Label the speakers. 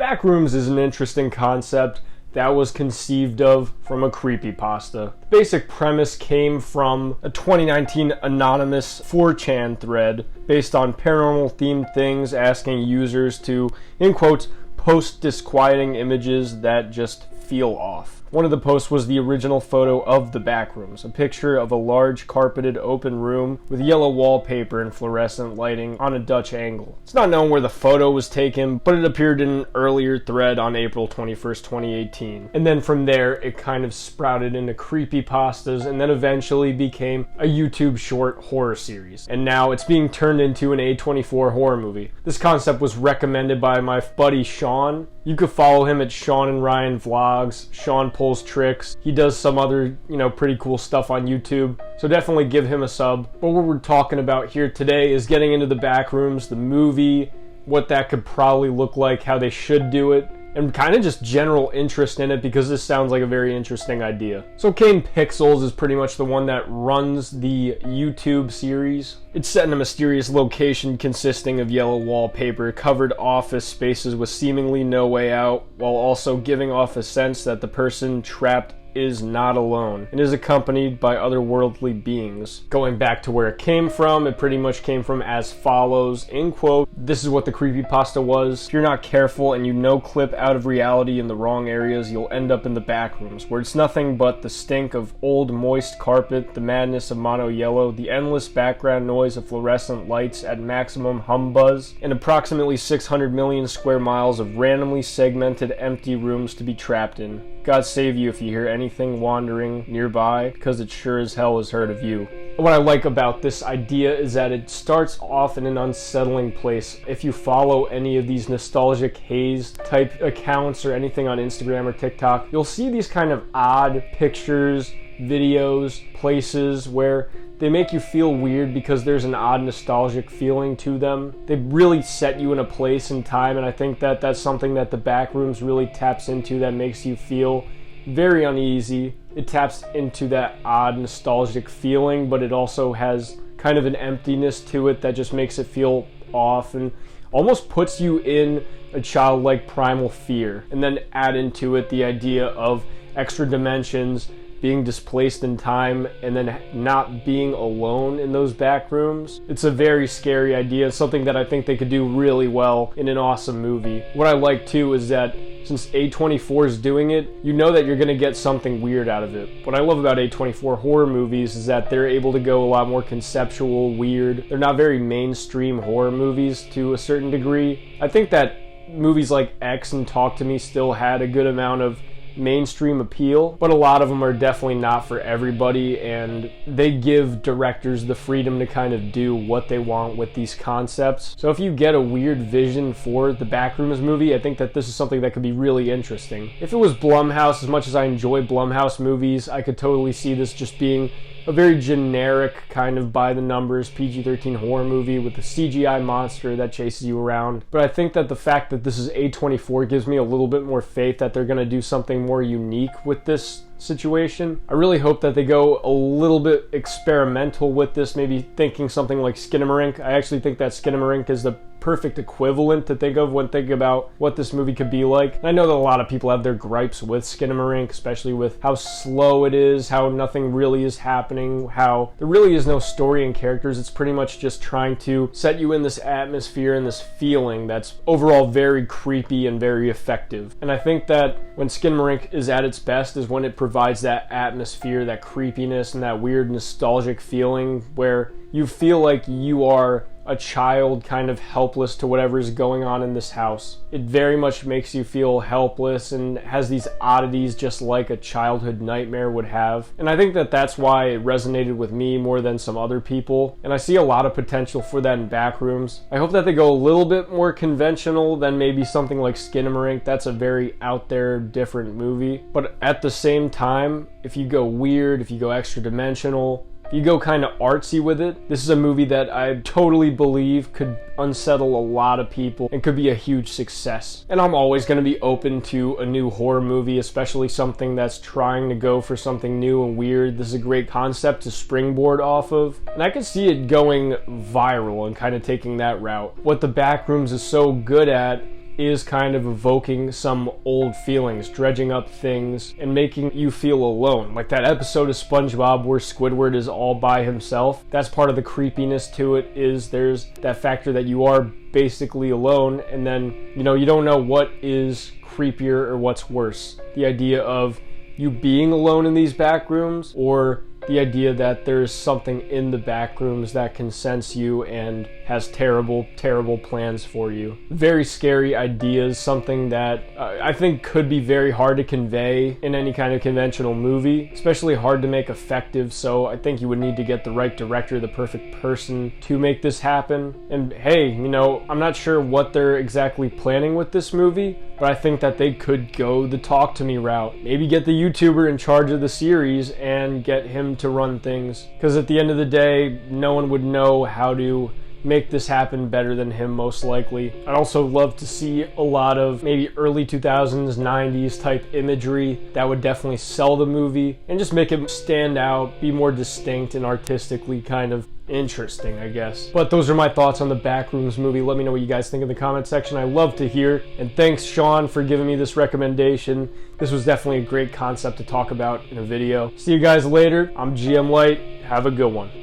Speaker 1: Backrooms is an interesting concept that was conceived of from a creepypasta. The basic premise came from a 2019 anonymous 4chan thread based on paranormal themed things, asking users to, in quotes, post disquieting images that just feel off. One of the posts was the original photo of the Backrooms, a picture of a large carpeted open room with yellow wallpaper and fluorescent lighting on a Dutch angle. It's not known where the photo was taken, but it appeared in an earlier thread on April 21st, 2018. And then from there, it kind of sprouted into creepypastas and then eventually became a YouTube short horror series. And now it's being turned into an A24 horror movie. This concept was recommended by my buddy Sean. You could follow him at Sean and Ryan Vlogs. Sean pulls tricks. He does some other, pretty cool stuff on YouTube. So definitely give him a sub. But what we're talking about here today is getting into the Backrooms, the movie, what that could probably look like, how they should do it, and kind of just general interest in it because this sounds like a very interesting idea. So Kane Pixels is pretty much the one that runs the YouTube series. It's set in a mysterious location consisting of yellow wallpaper, covered office spaces with seemingly no way out, while also giving off a sense that the person trapped is not alone and is accompanied by otherworldly beings. Going back to where it came from, it pretty much came from as follows, in quote, "This is what the creepypasta was. If you're not careful and you clip out of reality in the wrong areas, you'll end up in the Backrooms, where it's nothing but the stink of old moist carpet, the madness of mono yellow, the endless background noise of fluorescent lights at maximum hum buzz, and approximately 600 million square miles of randomly segmented empty rooms to be trapped in. God save you if you hear anything wandering nearby, because it sure as hell has heard of you." What I like about this idea is that it starts off in an unsettling place. If you follow any of these nostalgic haze type accounts or anything on Instagram or TikTok, you'll see these kind of odd pictures, videos, places where they make you feel weird because there's an odd nostalgic feeling to them. They really set you in a place and time, and I think that that's something that the Backrooms really taps into, that makes you feel very uneasy. It taps into that odd nostalgic feeling, but it also has kind of an emptiness to it that just makes it feel off and almost puts you in a childlike primal fear. And then add into it the idea of extra dimensions, being displaced in time, and then not being alone in those back rooms. It's a very scary idea. It's something that I think they could do really well in an awesome movie. What I like too is that since A24 is doing it, you know that you're going to get something weird out of it. What I love about A24 horror movies is that they're able to go a lot more conceptual, weird. They're not very mainstream horror movies to a certain degree. I think that movies like X and Talk to Me still had a good amount of mainstream appeal, but a lot of them are definitely not for everybody, and they give directors the freedom to kind of do what they want with these concepts. So if you get a weird vision for the Backrooms movie, I think that this is something that could be really interesting. If it was Blumhouse, as much as I enjoy Blumhouse movies, I could totally see this just being a very generic kind of by-the-numbers PG-13 horror movie with a CGI monster that chases you around. But I think that the fact that this is A24 gives me a little bit more faith that they're going to do something more unique with this situation. I really hope that they go a little bit experimental with this, maybe thinking something like Skinamarink. I actually think that Skinamarink is the perfect equivalent to think of when thinking about what this movie could be like. And I know that a lot of people have their gripes with Skinamarink, especially with how slow it is, how nothing really is happening, how there really is no story and characters. It's pretty much just trying to set you in this atmosphere and this feeling that's overall very creepy and very effective. And I think that when Skinamarink is at its best is when it provides that atmosphere, that creepiness, and that weird nostalgic feeling where you feel like you are a child kind of helpless to whatever is going on in this house. It very much makes you feel helpless and has these oddities just like a childhood nightmare would have. And I think that that's why it resonated with me more than some other people. And I see a lot of potential for that in Backrooms. I hope that they go a little bit more conventional than maybe something like Skinamarink. That's a very out there, different movie. But at the same time, if you go weird, if you go extra dimensional, you go kind of artsy with it, this is a movie that I totally believe could unsettle a lot of people and could be a huge success. And I'm always going to be open to a new horror movie, especially something that's trying to go for something new and weird. This is a great concept to springboard off of, and I can see it going viral and kind of taking that route. What the Backrooms is so good at is kind of evoking some old feelings, dredging up things, and making you feel alone. Like that episode of SpongeBob where Squidward is all by himself. That's part of the creepiness to it, is there's that factor that you are basically alone, and then, you know, you don't know what is creepier or what's worse. The idea of you being alone in these back rooms, or the idea that there's something in the back rooms that can sense you and has terrible, terrible plans for you. Very scary ideas, something that I think could be very hard to convey in any kind of conventional movie, especially hard to make effective, so I think you would need to get the right director, the perfect person to make this happen. And hey, you know, I'm not sure what they're exactly planning with this movie, but I think that they could go the talk to me route. Maybe get the YouTuber in charge of the series and get him to run things, because at the end of the day, no one would know how to make this happen better than him, most likely. I'd also love to see a lot of maybe early 2000s, 90s type imagery that would definitely sell the movie and just make it stand out, be more distinct and artistically kind of interesting, I guess. But those are my thoughts on the Backrooms movie. Let me know what you guys think in the comment section. I love to hear. And thanks, Sean, for giving me this recommendation. This was definitely a great concept to talk about in a video. See you guys later. I'm GM Light. Have a good one.